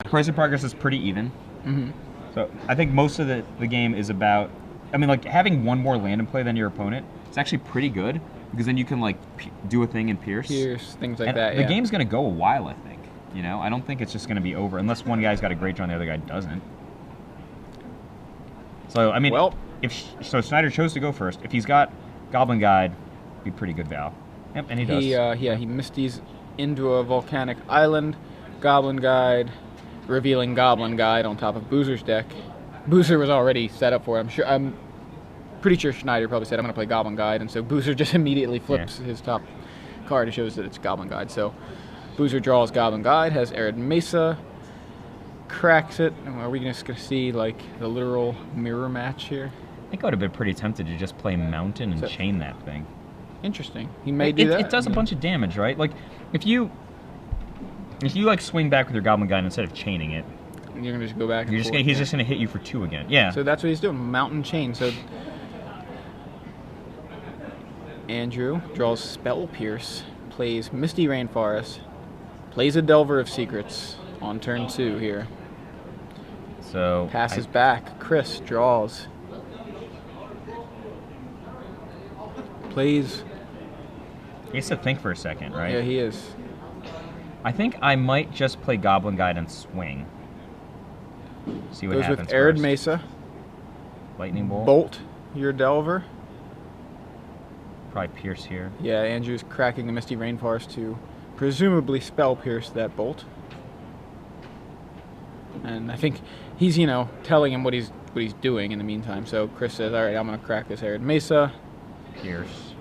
Price of Progress is pretty even. So I think most of the game is about, I mean, like, having one more land in play than your opponent is actually pretty good, because then you can, like, do a thing and pierce. Things like and that, the game's going to go a while, I think. You know? I don't think it's just going to be over, unless one guy's got a great draw and the other guy doesn't. So, I mean, well, so Schneider chose to go first. If he's got Goblin Guide, it'd be pretty good Val. Yep, and he does. He Misty's into a volcanic island, Goblin Guide, revealing Goblin Guide on top of Boozer's deck. Boozer was already set up for it. I'm pretty sure Schneider probably said, I'm going to play Goblin Guide, and so Boozer just immediately flips his top card and shows that it's Goblin Guide. So Boozer draws Goblin Guide, has Arid Mesa, cracks it. Are we just going to see, like, the literal mirror match here? I think I would have been pretty tempted to just play Mountain and chain that thing. Interesting. He may do that. It does a bunch of damage, right? Like, if you like swing back with your Goblin Guide instead of chaining it, you're gonna just go back. He's just gonna hit you for 2 again. Yeah. So that's what he's doing. Mountain chain. So Andrew draws Spell Pierce, plays Misty Rainforest, plays a Delver of Secrets on turn 2 here. So passes back. Chris draws. Plays. He has to think for a second, right? Yeah, he is. I think I might just play Goblin Guide and swing. See what happens. Goes with Arid Mesa. Lightning Bolt. Bolt your Delver. Probably Pierce here. Yeah, Andrew's cracking the Misty Rainforest to presumably Spell Pierce that Bolt. And I think he's, telling him what he's doing in the meantime. So Chris says, all right, I'm going to crack this Arid Mesa. Pierce.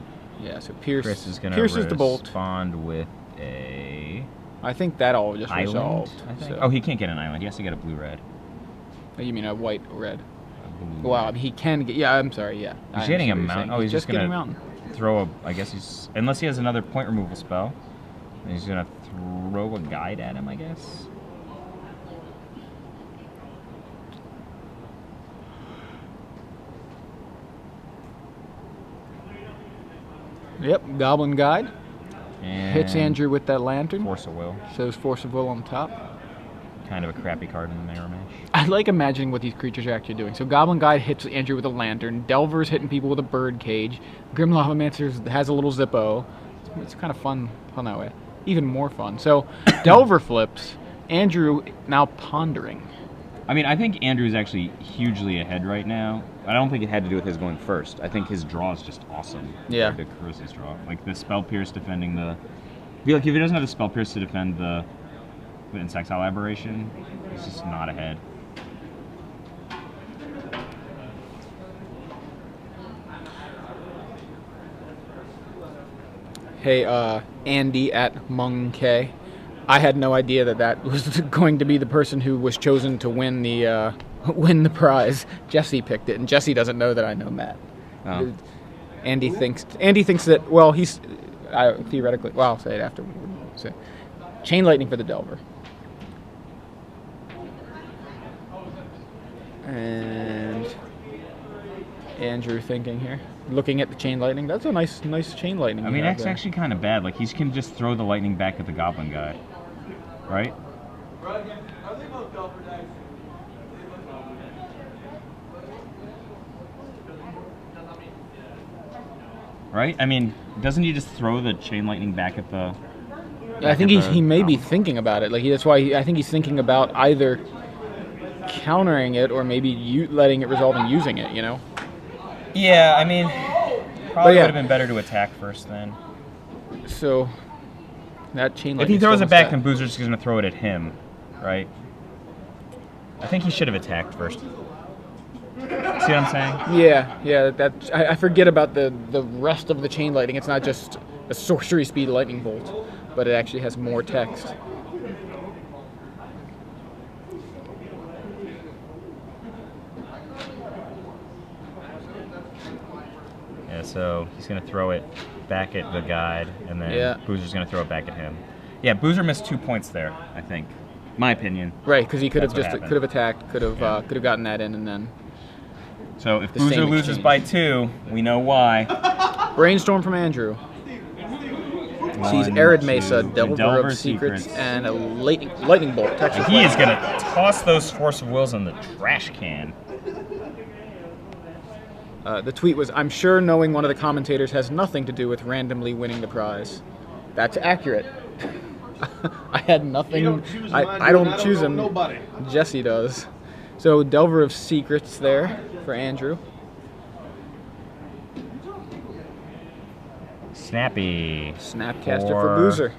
Yeah, so Pierce. Chris is going to respond with a... I think that all just island, resolved. So. Oh, he can't get an island. He has to get a blue-red. Oh, you mean a white-red? Wow, he can get... Yeah, I'm sorry, yeah. He's getting a mountain. Oh, he's just going to throw a... I guess he's... Unless he has another point removal spell. Then he's going to throw a guide at him, I guess. Yep, Goblin Guide. And hits Andrew with that lantern. Force of Will. Shows Force of Will on top. Kind of a crappy card in the mirror match. I like imagining what these creatures are actually doing. So Goblin Guide hits Andrew with a lantern. Delver's hitting people with a bird cage. Grim Lavamancer has a little Zippo. It's kind of fun that way. Even more fun. So Delver flips. Andrew now pondering. I mean, I think Andrew's actually hugely ahead right now. I don't think it had to do with his going first. I think his draw is just awesome. Yeah. The Chris's draw. Like the Spell Pierce defending the... I feel like if he doesn't have the Spell Pierce to defend the Insexile Aberration, he's just not ahead. Hey, Andy at Mung K. I had no idea that was going to be the person who was chosen to win the prize. Jesse picked it, and Jesse doesn't know that I know Matt. Oh. Andy thinks that, well, he's theoretically, well, I'll say it after. So, Chain Lightning for the Delver. And Andrew thinking here, looking at the Chain Lightning. That's a nice Chain Lightning. I mean, that's actually kind of bad. Like, he can just throw the lightning back at the Goblin guy, right? Right? I mean, doesn't he just throw the Chain Lightning back at the... I think he may be thinking about it. Like that's why I think he's thinking about either countering it or maybe letting it resolve and using it, Yeah, I mean, probably would have been better to attack first then. So, that Chain Lightning... If he throws it back, then Boozer's going to throw it at him, right? I think he should have attacked first. See what I'm saying? Yeah. I forget about the rest of the Chain Lightning. It's not just a sorcery speed lightning bolt, but it actually has more text. Yeah, so he's going to throw it back at the guide, and then Boozer's going to throw it back at him. Yeah, Boozer missed 2 points there, I think. My opinion. Right, because he could have attacked, could have gotten that in, and then... So if Boozer loses by 2, we know why. Brainstorm from Andrew. Sees One, Arid two, Mesa, Delver Delver of Secrets, and a lightning bolt. Texas He is Lightning. going to toss those Force of Wills in the trash can. The tweet was, "I'm sure knowing one of the commentators has nothing to do with randomly winning the prize." That's accurate. I had nothing. I don't choose him. Nobody. Jesse does. So Delver of Secrets there for Andrew. Snappy. Snapcaster for Boozer.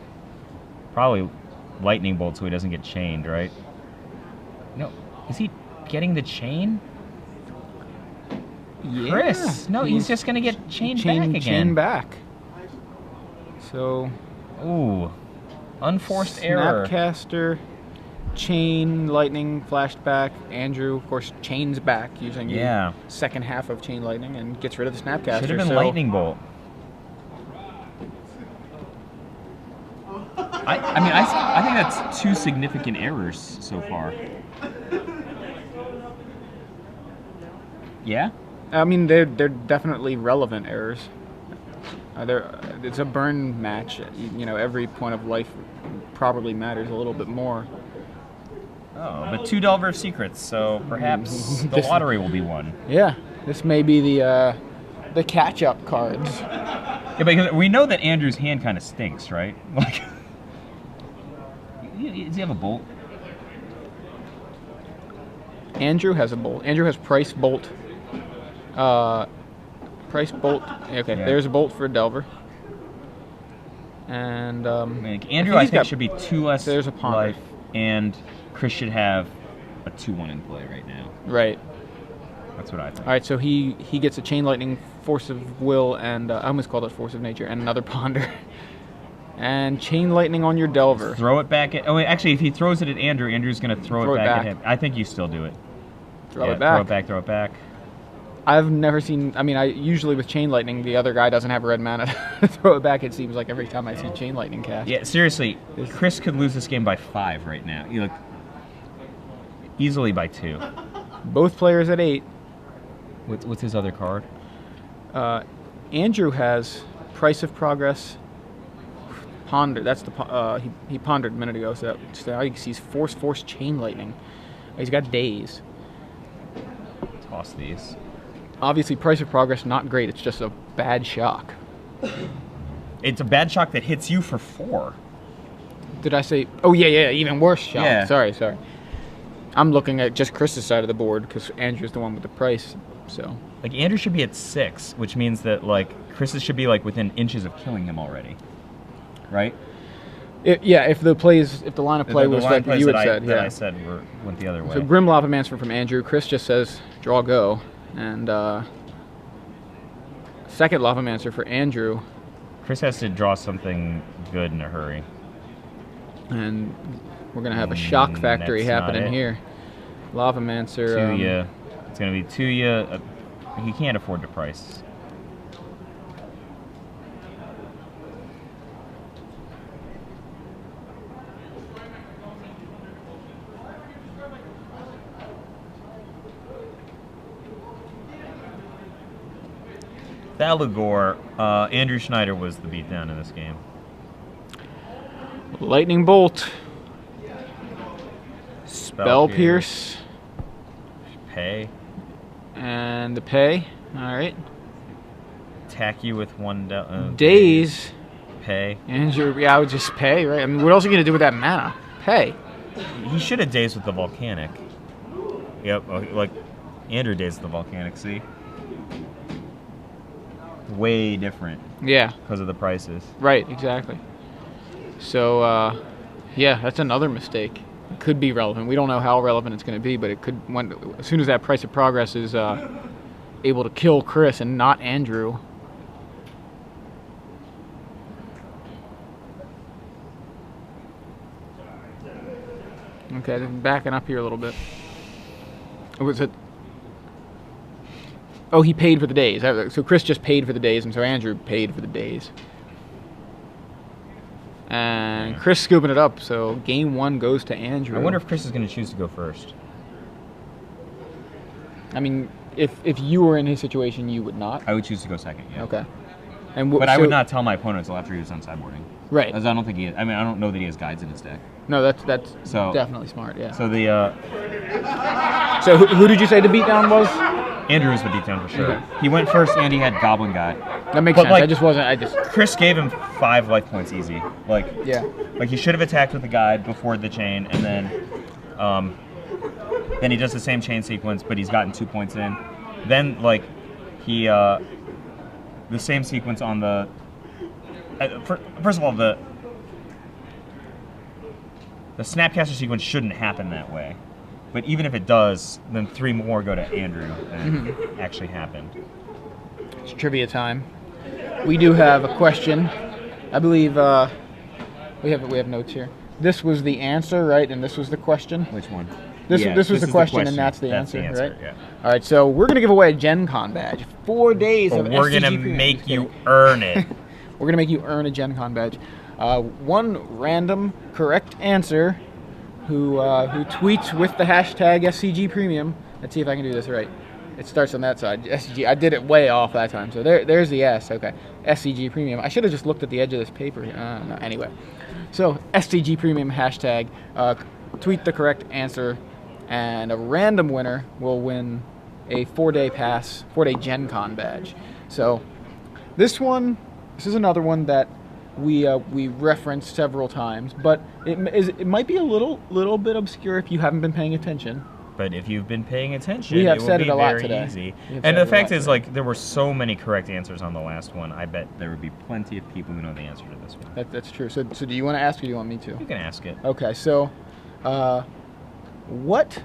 Probably lightning bolt so he doesn't get chained, right? No. Is he getting the chain? Yeah. Chris. No, he's just going to get chained back again. Chain back. So. Ooh. Unforced error. Snapcaster, chain, lightning, flashed back. Andrew, of course, chains back using the second half of chain lightning and gets rid of the Snapcaster. Should have been lightning bolt. I think that's 2 significant errors so far. Yeah? I mean, they're definitely relevant errors. It's a burn match. You know, every point of life probably matters a little bit more. Oh, but 2 Delver of Secrets, so perhaps the lottery will be won. Yeah, this may be the catch-up cards. Yeah, because we know that Andrew's hand kind of stinks, right? Like, does he have a bolt? Andrew has a bolt. Andrew has Price Bolt. Price Bolt. Okay, there's a bolt for Delver. And Andrew, I think should be 2 less there's a ponder. life, and Chris should have a 2-1 in play right now. Right. That's what I think. All right, so he gets a Chain Lightning, Force of Will, and I almost called it Force of Nature, and another ponder. And Chain Lightning on your Delver. Throw it back at... Oh, wait, actually, if he throws it at Andrew, Andrew's going to throw it back at him. I think you still do it. Throw it back. Throw it back. I've never seen... I mean, usually with Chain Lightning, the other guy doesn't have red mana to throw it back, it seems like, every time I see Chain Lightning cast. Yeah, seriously, Chris could lose this game by 5 right now. You look easily by 2. Both players at 8. What's his other card? Andrew has Price of Progress, Ponder. That's the he pondered a minute ago. So now he sees Force, Chain Lightning. He's got Daze. Toss these. Obviously, Price of Progress not great. It's just a bad shock. It's a bad shock that hits you for 4. Did I say? Oh yeah, even worse shock. Yeah. Sorry. I'm looking at just Chris's side of the board because Andrew's the one with the price. So like Andrew should be at 6, which means that like Chris's should be like within inches of killing him already, right? If the line of play was like you had said, I said went the other way. So Grim Lavamancer from Andrew. Chris just says draw go, and second Lavamancer for Andrew. Chris has to draw something good in a hurry. And we're gonna have a shock factory happening here. Lavamancer. Tuya. It's gonna be Tuya. He can't afford to price. Thalagor, Andrew Schneider was the beatdown in this game. Lightning Bolt. Spell Pierce. Pay. And the pay. Alright. Attack you with 1 Daze. Pay. Andrew, I would just pay, right? I mean, what else are you going to do with that mana? Pay. He should have dazed with the Volcanic. Yep, like Andrew dazed with the Volcanic, see? Way different. Yeah. Because of the prices. Right, exactly. So, yeah, that's another mistake. It could be relevant. We don't know how relevant it's going to be, but it could, as soon as that Price of Progress is able to kill Chris and not Andrew. Okay, backing up here a little bit. Was it? Oh, he paid for the days. So Chris just paid for the days, and so Andrew paid for the days. And Chris scooping it up, so game 1 goes to Andrew. I wonder if Chris is going to choose to go first. I mean, if you were in his situation, you would not. I would choose to go second, yeah. Okay. And but I would not tell my opponent until after he was done sideboarding. Right. As I don't think he. I mean, I don't know that he has guides in his deck. No, that's definitely smart. Yeah. So the. So who did you say the beatdown was? Andrew was the beatdown for sure. Okay. He went first, and he had Goblin Guide. That makes sense. Chris gave him 5 life points easy. Like he should have attacked with the guide before the chain, and then he does the same chain sequence, but he's gotten 2 points in. Then he the same sequence on the. First of all, the Snapcaster sequence shouldn't happen that way. But even if it does, then 3 more go to Andrew than actually happened. It's trivia time. We do have a question. I believe we have notes here. This was the answer, right? And this was the question? Which one? This was the question, and that's the answer, right? Yeah. All right, so we're going to give away a Gen Con badge. 4 days of we're going to make you earn it. We're going to make you earn a Gen Con badge. One random correct answer who tweets with the hashtag SCG Premium. Let's see if I can do this right. It starts on that side. SCG. I did it way off that time. So there's the S. Okay. SCG Premium. I should have just looked at the edge of this paper. No, anyway. So SCG Premium hashtag. Tweet the correct answer, and a random winner will win a 4-day pass, 4-day Gen Con badge. So this is another one that we referenced several times, but it might be a little bit obscure if you haven't been paying attention. But if you've been paying attention, we have it will said be it a lot very today. easy. And the fact is, there were so many correct answers on the last one. I bet there would be plenty of people who know the answer to this one. That's true. So do you want to ask, or do you want me to? You can ask it. Okay. So, what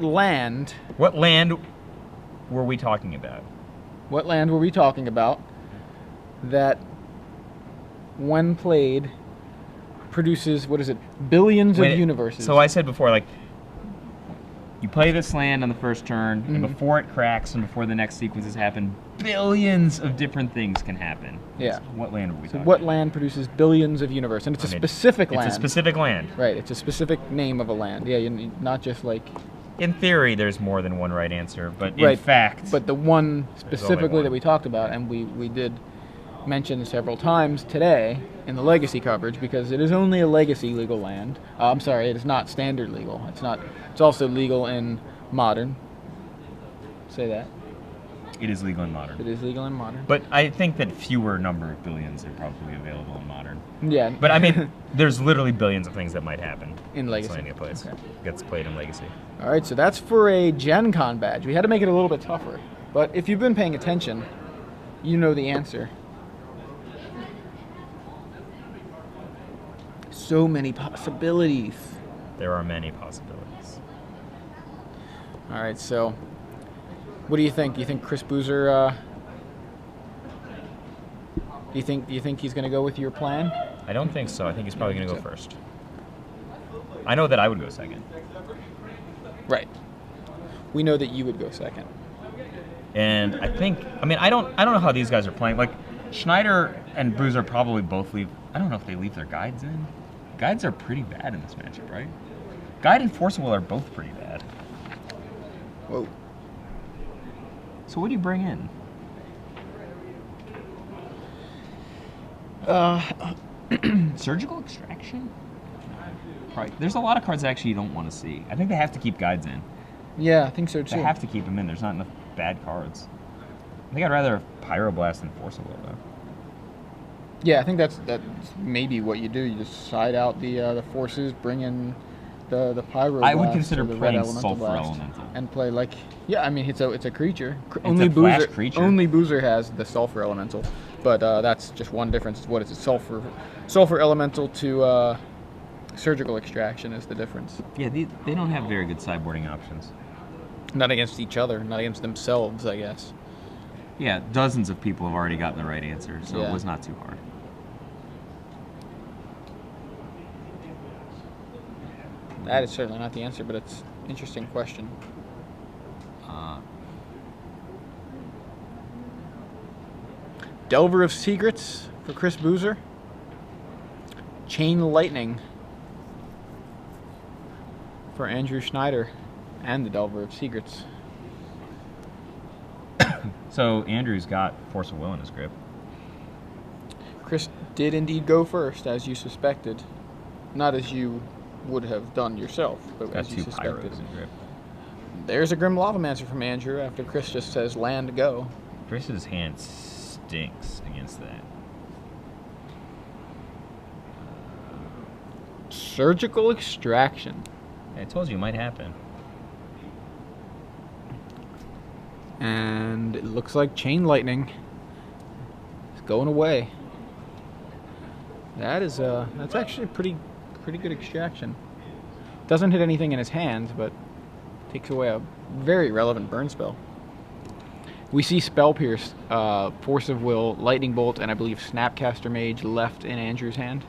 land? What land were we talking about? What land were we talking about that, when played, produces, billions of universes? So I said before, you play this land on the first turn, and before it cracks and before the next sequences happen, billions of different things can happen. Yeah. What land are we talking about? What land produces billions of universes? And it's a specific land. It's a specific land. Right, it's a specific name of a land. Yeah, not just In theory, there's more than one right answer, but in fact... But the one specifically that we talked about, and we did mention several times today in the Legacy coverage, because it is only a Legacy legal land. I'm sorry, it is not Standard legal. It's also legal in Modern. Say that. It is legal in Modern. It is legal in Modern. But I think that fewer number of billions are probably available in Modern. Yeah. But I mean, there's literally billions of things that might happen in Legacy. Gets played in Legacy. All right, so that's for a Gen Con badge. We had to make it a little bit tougher. But if you've been paying attention, you know the answer. So many possibilities. There are many possibilities. All right, so what do you think? Do you think Chris Boozer? Do you think he's going to go with your plan? I don't think so. I think he's probably going to go first. I know that I would go second. Right. We know that you would go second. And I don't know how these guys are playing. Schneider and Boozer probably both leave. I don't know if they leave their guides in. Guides are pretty bad in this matchup, right? Guide and Forcible are both pretty bad. Whoa. So what do you bring in? Surgical Extraction? Right. There's a lot of cards actually you don't want to see. I think they have to keep guides in. Yeah, I think so too. They have to keep them in. There's not enough bad cards. I think I'd rather have Pyroblast than Forcible, though. Yeah, I think that's maybe what you do. You just side out the forces, bring in the Pyroblast. I would consider the playing Red Sulfur Blast, Elemental. and play I mean it's a creature. It's a flash creature. Only Boozer has the Sulfur Elemental, but that's just one difference. What is it? Sulfur Elemental to Surgical Extraction is the difference. Yeah, they don't have very good sideboarding options. Not against each other, not against themselves, I guess. Yeah, dozens of people have already gotten the right answer, so Yeah. it was not too hard. That is certainly not the answer, but it's an interesting question. Delver of Secrets for Chris Boozer. Chain Lightning for Andrew Schneider and the Delver of Secrets. So Andrew's got Force of Will in his grip. Chris did indeed go first, as you suspected. Not as you would have done yourself, but Got as you two suspected. Pyros in grip. There's a Grim Lavamancer from Andrew after Chris just says land go. Chris's hand stinks against that. Surgical Extraction. I told you it might happen. And it looks like Chain Lightning is going away. That's actually a pretty good extraction. Doesn't hit anything in his hands, but takes away a very relevant burn spell. We see Spell Pierce, Force of Will, Lightning Bolt, and I believe Snapcaster Mage left in Andrew's hand.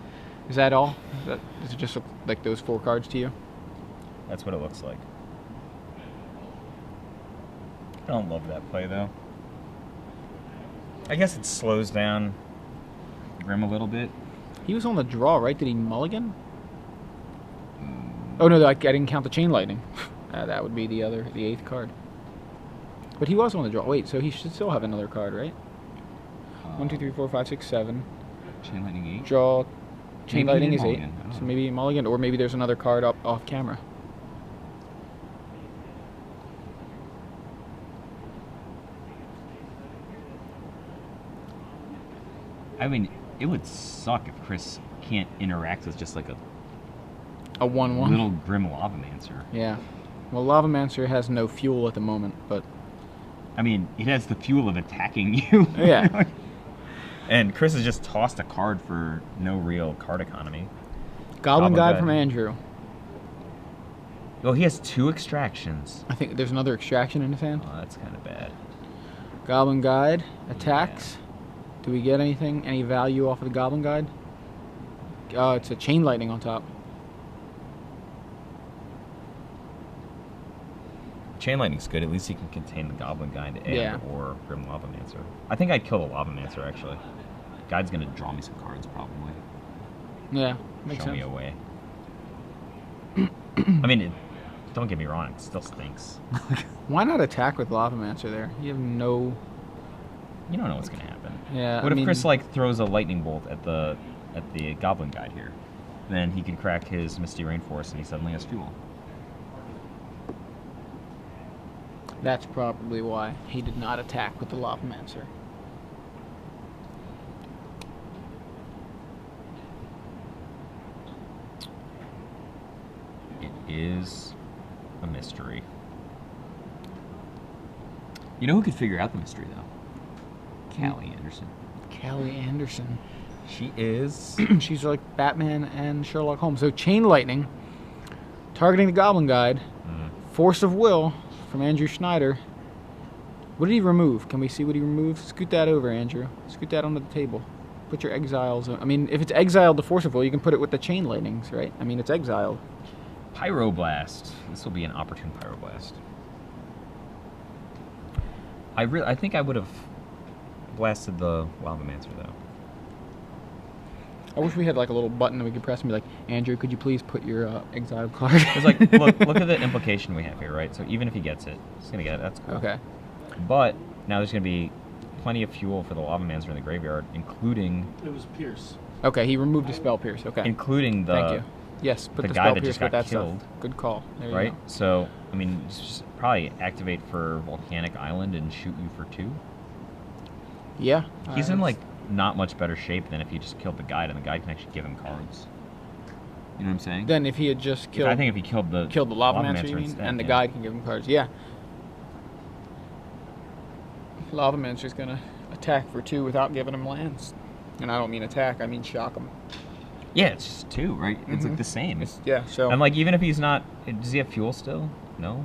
Is that all? Does it just look like those 4 cards to you? That's what it looks like. I don't love that play, though. I guess it slows down Grim a little bit. He was on the draw, right? Did he mulligan? Oh, no, I didn't count the Chain Lightning. That would be the 8th card. But he was on the draw. Wait, so he should still have another card, right? 1, 2, 3, 4, 5, 6, 7. Chain Lightning 8? Draw. Chain Maybe Lightning he is did 8. mulligan. I don't So know. maybe mulligan, or maybe there's another card up off camera. I mean, it would suck if Chris can't interact with just like a 1/1. little Grim Lavamancer. Yeah. Well, Lavamancer has no fuel at the moment, but I mean, it has the fuel of attacking you. Yeah. And Chris has just tossed a card for no real card economy. Goblin Guide Guide. from Andrew. Well, he has 2 extractions. I think there's another extraction in his hand. Oh, that's kind of bad. Goblin Guide attacks. Do we get anything, any value off of the Goblin Guide? It's a Chain Lightning on top. Chain Lightning's good. At least he can contain the Goblin Guide and Yeah. or Grim Lavamancer. I think I'd kill the Lavamancer, actually. Guide's going to draw me some cards, probably. Yeah, makes Show sense. me a way. I mean, don't get me wrong. It still stinks. Why not attack with Lavamancer there? You have no... You don't know what's going to happen. Yeah, What I if mean, Chris, like, throws a Lightning Bolt at the Goblin Guide here? Then he could crack his Misty Rainforest and he suddenly has fuel. That's probably why he did not attack with the Lavamancer. It is a mystery. You know who could figure out the mystery, though? Callie Anderson. Callie Anderson. She is... She's like Batman and Sherlock Holmes. So Chain Lightning, targeting the Goblin Guide, Force of Will from Andrew Schneider. What did he remove? Can we see what he removed? Scoot that over, Andrew. Scoot that onto the table. Put your exiles. I mean, if it's exiled the Force of Will, you can put it with the Chain Lightnings, right? I mean, it's exiled. Pyroblast. This will be an opportune Pyroblast. I think I would have blasted the Lavamancer, though. I wish we had like a little button that we could press and be like, Andrew, could you please put your exiled card? It's like, look at the implication we have here, right? So even if he gets it, he's going to get it. That's cool. Okay. But now there's going to be plenty of fuel for the Lavamancer in the graveyard, including... It was Pierce. Okay, he removed the Spell Pierce. Okay. Including the... Thank you. Yes, put the the guy Spell that Pierce just with got that killed. stuff. Good call. There you Right? go. So, I mean, just probably activate for Volcanic Island and shoot you for 2. Yeah. He's in, like, not much better shape than if he just killed the guide, and the guide can actually give him cards. You know what I'm saying? Then if he had just killed... I think if he killed the Lavamancer, you mean? instead, And the yeah. guide can give him cards. Yeah. Lavamancer's going to attack for 2 without giving him lands. And I don't mean attack, I mean shock him. Yeah, it's just 2, right? It's like the same. Yeah, so... And like, even if he's not, does he have fuel still? No,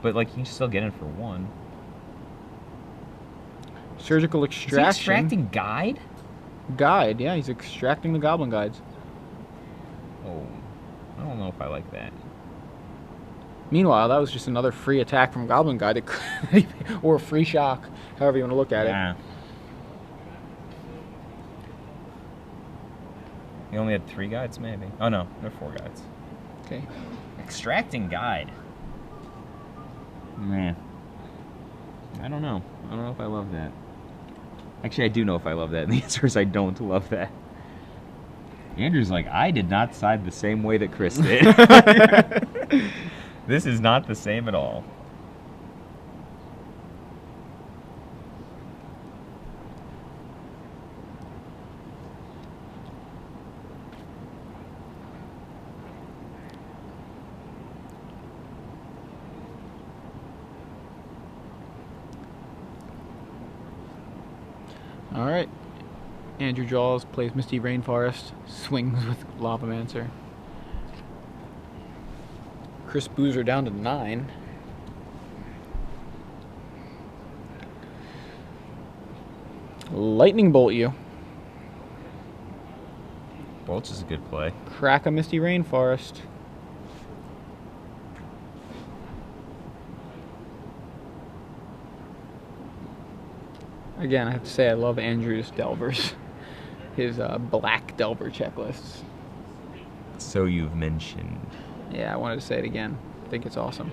but like, he can still get in for 1. Surgical Is he Extraction. extracting guide? Guide, yeah, he's extracting the Goblin Guides. Oh, I don't know if I like that. Meanwhile, that was just another free attack from Goblin Guide, that could, or a free shock, however you want to look at it. Yeah. He only had 3 guides, maybe. Oh no, there are 4 guides. Okay. Extracting guide. Man. I don't know. I don't know if I love that. Actually, I do know if I love that. And the answer is I don't love that. Andrew's like, I did not side the same way that Chris did. This is not the same at all. All right. Andrew Jaws plays Misty Rainforest, swings with Lavamancer. Chris Boozer down to 9. Lightning Bolt you. Bolts is a good play. Crack a Misty Rainforest. Again, I have to say I love Andrew's Delvers. His black Delver checklists. So you've mentioned. Yeah, I wanted to say it again. I think it's awesome.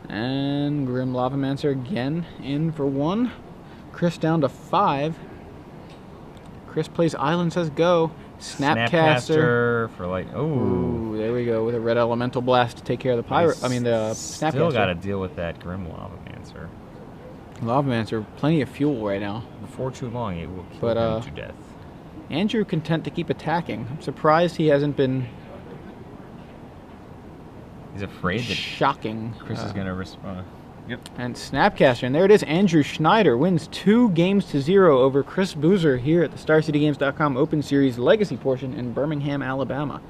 And Grim Lavamancer again in for 1. Chris down to 5. Chris plays Island, says go. Snapcaster for like, Ooh, there we go with a red elemental blast to take care of the pirate. I mean the Snapcaster. Still got to deal with that Grim Lavamancer. Lavamancer, plenty of fuel right now. Before too long, it will kill him to death. Andrew content to keep attacking. I'm surprised he hasn't been. He's afraid that shocking. Chris is going to respond. Yep. And Snapcaster, and there it is. Andrew Schneider wins 2-0 over Chris Boozer here at the StarCityGames.com Open Series Legacy portion in Birmingham, Alabama.